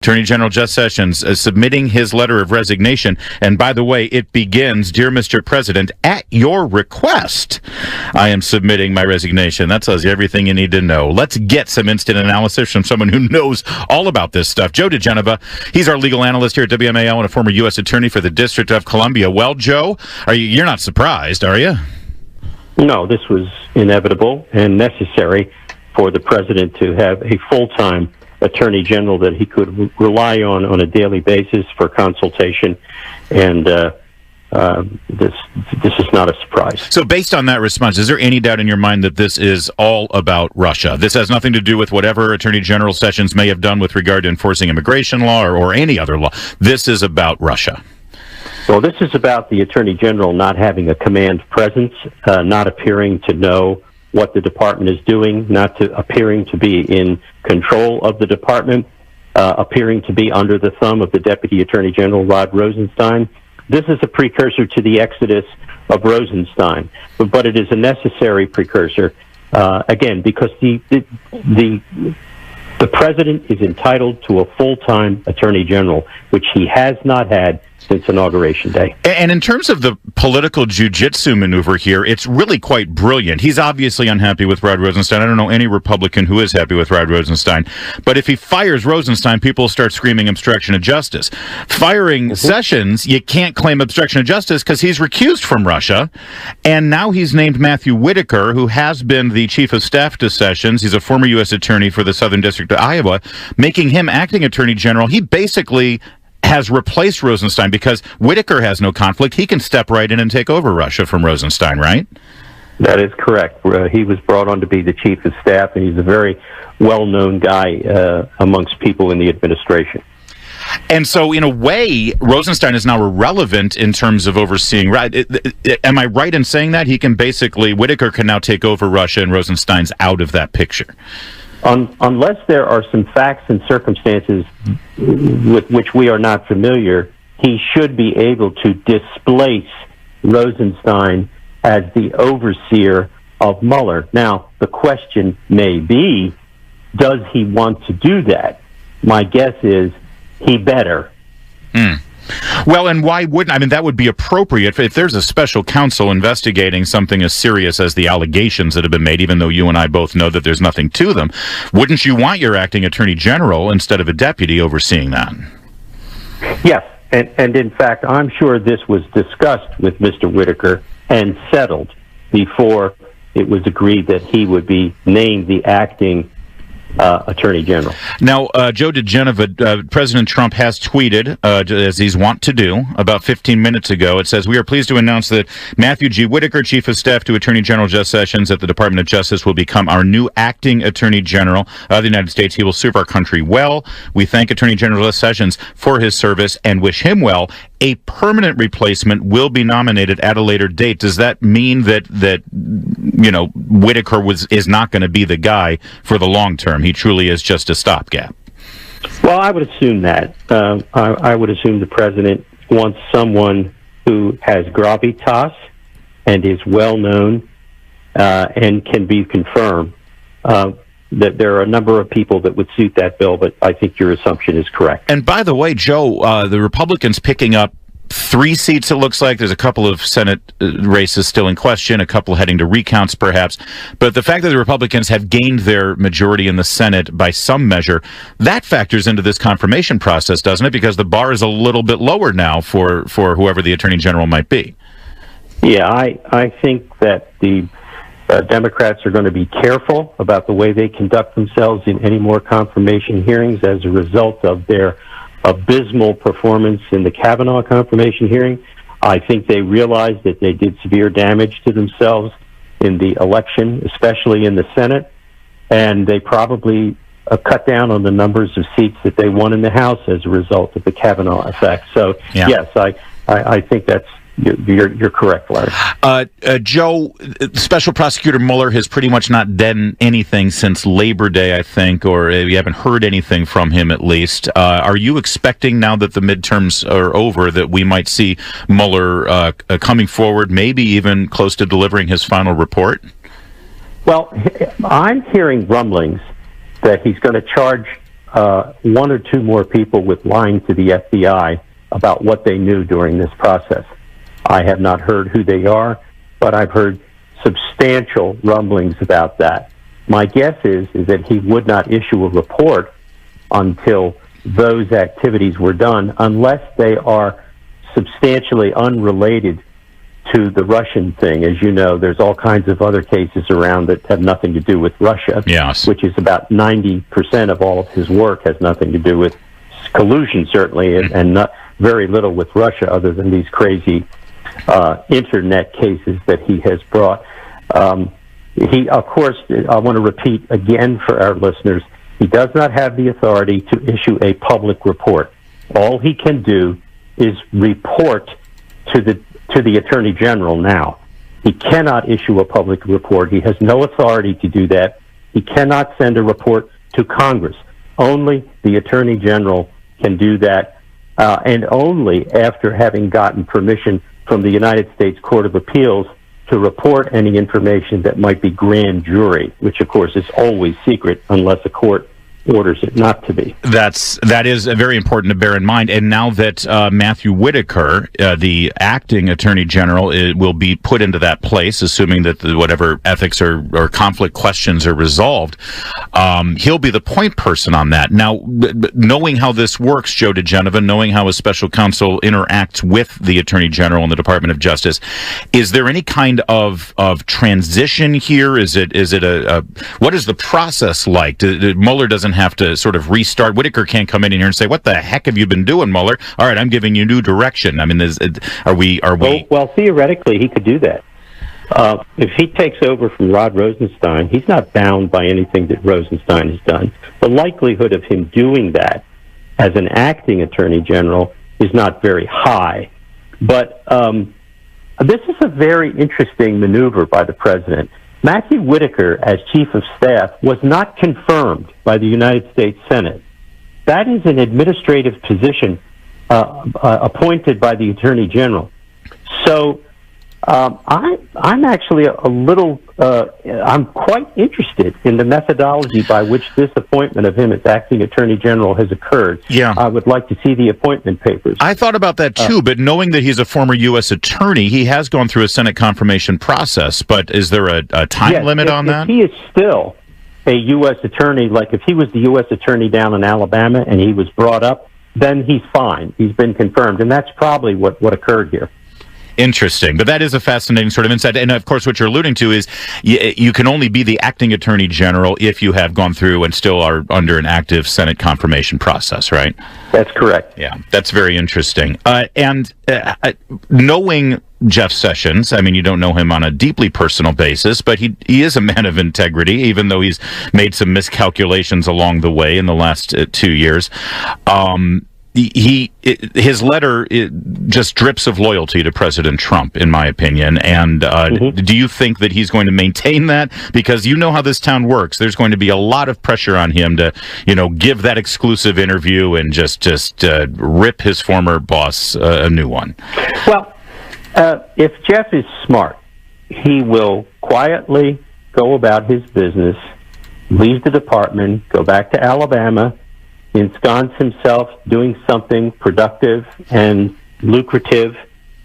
Attorney General Jeff Sessions submitting his letter of resignation. And by the way, it begins, "Dear Mr. President, at your request, I am submitting my resignation." That tells you everything you need to know. Let's get some instant analysis from someone who knows all about this stuff. Joe diGenova, he's our legal analyst here at WMAL and a former U.S. attorney for the District of Columbia. Well, Joe, you're not surprised, are you? No, this was inevitable and necessary for the president to have a full-time attorney general that he could rely on a daily basis for consultation, and this is not a surprise. So based on that response, is there any doubt in your mind that this is all about Russia? This has nothing to do with whatever Attorney General Sessions may have done with regard to enforcing immigration law or any other law. This is about Russia. Well, this is about the Attorney General not having a command presence, not appearing to know what the department is doing, not appearing to be in control of the department, appearing to be under the thumb of the Deputy Attorney General, Rod Rosenstein. This is a precursor to the exodus of Rosenstein, but it is a necessary precursor, again, because the president is entitled to a full-time Attorney General, which he has not had since Inauguration Day. And in terms of the political jiu-jitsu maneuver here, it's really quite brilliant. He's obviously unhappy with Rod Rosenstein. I don't know any Republican who is happy with Rod Rosenstein. But if he fires Rosenstein, people start screaming obstruction of justice. Firing Sessions, you can't claim obstruction of justice because he's recused from Russia. And now he's named Matthew Whitaker, who has been the chief of staff to Sessions. He's a former U.S. attorney for the Southern District of Iowa, making him acting attorney general. He basically has replaced Rosenstein because Whitaker has no conflict. He can step right in and take over Russia from Rosenstein, right? That is correct. He was brought on to be the chief of staff, and he's a very well-known guy amongst people in the administration. And so, in a way, Rosenstein is now irrelevant in terms of overseeing. Right? Am I right in saying that? Whitaker can now take over Russia, and Rosenstein's out of that picture. Unless there are some facts and circumstances with which we are not familiar, he should be able to displace Rosenstein as the overseer of Mueller. Now, the question may be, does he want to do that? My guess is he better. Well, and why wouldn't? I mean, that would be appropriate if there's a special counsel investigating something as serious as the allegations that have been made, even though you and I both know that there's nothing to them. Wouldn't you want your acting attorney general instead of a deputy overseeing that? Yes, and in fact, I'm sure this was discussed with Mr. Whitaker and settled before it was agreed that he would be named the acting Attorney General. Now, Joe diGenova, President Trump has tweeted, as he's wont to do, about 15 minutes ago. It says, "We are pleased to announce that Matthew G. Whitaker, Chief of Staff to Attorney General Jeff Sessions at the Department of Justice, will become our new acting Attorney General of the United States. He will serve our country well. We thank Attorney General Jeff Sessions for his service and wish him well. A permanent replacement will be nominated at a later date." Does that mean that Whitaker is not going to be the guy for the long term? He truly is just a stopgap. Well, I would assume that. I would assume the president wants someone who has gravitas and is well known and can be confirmed. That there are a number of people that would suit that bill, but I think your assumption is correct. And by the way, Joe, the Republicans picking up 3 seats, it looks like. There's a couple of Senate races still in question, a couple heading to recounts perhaps. But the fact that the Republicans have gained their majority in the Senate by some measure, that factors into this confirmation process, doesn't it? Because the bar is a little bit lower now for whoever the Attorney General might be. Yeah, I think that the Democrats are going to be careful about the way they conduct themselves in any more confirmation hearings as a result of their abysmal performance in the Kavanaugh confirmation hearing. I think they realized that they did severe damage to themselves in the election, especially in the Senate, and they probably cut down on the numbers of seats that they won in the House as a result of the Kavanaugh effect. So, yeah. Yes, I think that's You're correct, Larry. Joe, Special Prosecutor Mueller has pretty much not done anything since Labor Day, I think, or you haven't heard anything from him at least. Are you expecting now that the midterms are over that we might see Mueller coming forward, maybe even close to delivering his final report? Well, I'm hearing rumblings that he's going to charge one or two more people with lying to the FBI about what they knew during this process. I have not heard who they are, but I've heard substantial rumblings about that. My guess is that he would not issue a report until those activities were done, unless they are substantially unrelated to the Russian thing. As you know, there's all kinds of other cases around that have nothing to do with Russia, yes, which is about 90% of all of his work has nothing to do with collusion, certainly, and not very little with Russia, other than these crazy internet cases that he has brought. He, of course, I want to repeat again for our listeners, he does not have the authority to issue a public report. All he can do is report to the Attorney General now. He cannot issue a public report. He has no authority to do that. He cannot send a report to Congress. Only the Attorney General can do that, and only after having gotten permission from the United States Court of Appeals to report any information that might be grand jury, which, of course, is always secret unless a court orders it not to be. That is very important to bear in mind. And now that Matthew Whitaker, the acting Attorney General, will be put into that place, assuming that whatever ethics or conflict questions are resolved, he'll be the point person on that. Now, knowing how this works, Joe diGenova, knowing how a special counsel interacts with the Attorney General and the Department of Justice, is there any kind of transition here? Is it what is the process like? Mueller doesn't have to sort of restart. Whitaker can't come in here and say, "What the heck have you been doing, Mueller? All right, I'm giving you new direction." I mean, are we? Well, theoretically, he could do that. If he takes over from Rod Rosenstein, he's not bound by anything that Rosenstein has done. The likelihood of him doing that as an acting Attorney General is not very high. But this is a very interesting maneuver by the president. Matthew Whitaker, as Chief of Staff, was not confirmed by the United States Senate. That is an administrative position appointed by the Attorney General. So I'm actually a little, I'm quite interested in the methodology by which this appointment of him as acting Attorney General has occurred. Yeah. I would like to see the appointment papers. I thought about that too, but knowing that he's a former U.S. attorney, he has gone through a Senate confirmation process. But is there a time limit on that? If he is still a U.S. attorney, like if he was the U.S. attorney down in Alabama and he was brought up, then he's fine. He's been confirmed, and that's probably what occurred here. Interesting. But that is a fascinating sort of insight. And, of course, what you're alluding to is you can only be the acting Attorney General if you have gone through and still are under an active Senate confirmation process, right? That's correct. Yeah, that's very interesting. And knowing Jeff Sessions, I mean, you don't know him on a deeply personal basis, but he is a man of integrity, even though he's made some miscalculations along the way in the last 2 years. His letter just drips of loyalty to President Trump, in my opinion. And do you think that he's going to maintain that? Because you know how this town works. There's going to be a lot of pressure on him to, give that exclusive interview and just rip his former boss a new one. Well, if Jeff is smart, he will quietly go about his business, leave the department, go back to Alabama, ensconce himself doing something productive and lucrative.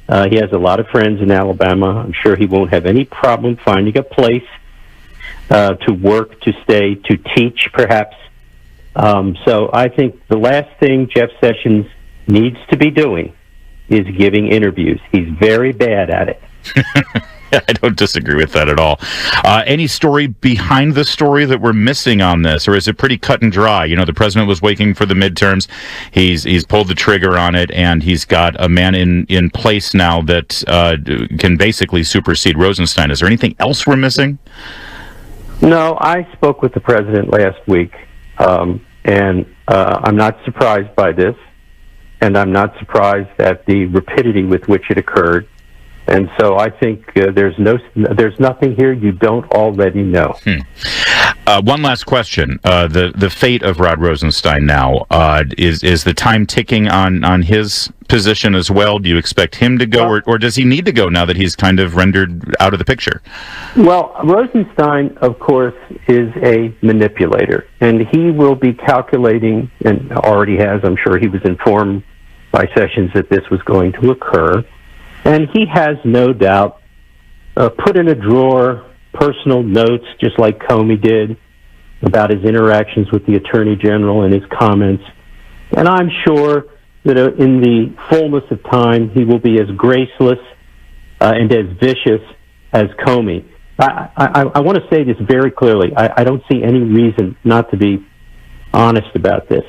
He has a lot of friends in Alabama. I'm sure he won't have any problem finding a place to work, to stay, to teach, perhaps. So I think the last thing Jeff Sessions needs to be doing is giving interviews. He's very bad at it. I don't disagree with that at all. Any story behind the story that we're missing on this, or is it pretty cut and dry? The president was waiting for the midterms. He's pulled the trigger on it, and he's got a man in place now that can basically supersede Rosenstein. Is there anything else we're missing? No, I spoke with the president last week, and I'm not surprised by this, and I'm not surprised at the rapidity with which it occurred. And so I think there's nothing here you don't already know. One last question. The fate of Rod Rosenstein now, is the time ticking on his position as well? Do you expect him to go, or does he need to go now that he's kind of rendered out of the picture? Well, Rosenstein, of course, is a manipulator, and he will be calculating, and already has, I'm sure he was informed by Sessions that this was going to occur, and he has no doubt put in a drawer personal notes, just like Comey did, about his interactions with the Attorney General and his comments. And I'm sure that in the fullness of time, he will be as graceless and as vicious as Comey. I want to say this very clearly. I don't see any reason not to be honest about this.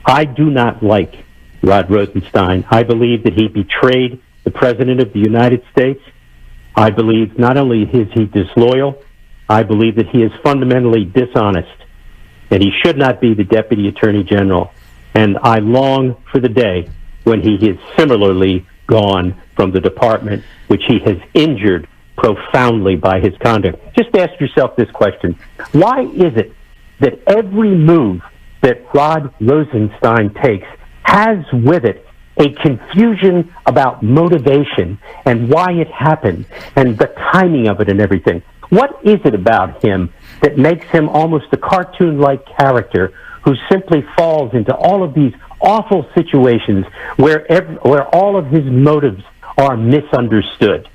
I do not like Rod Rosenstein. I believe that he betrayed the President of the United States. I believe not only is he disloyal, I believe that he is fundamentally dishonest, and he should not be the Deputy Attorney General. And I long for the day when he is similarly gone from the department, which he has injured profoundly by his conduct. Just ask yourself this question. Why is it that every move that Rod Rosenstein takes has with it a confusion about motivation and why it happened and the timing of it and everything? What is it about him that makes him almost a cartoon-like character who simply falls into all of these awful situations where all of his motives are misunderstood?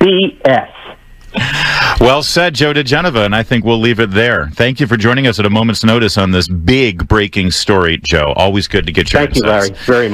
BS. Well said, Joe diGenova, and I think we'll leave it there. Thank you for joining us at a moment's notice on this big breaking story, Joe. Always good to get your insights. Thank you, Larry, very much.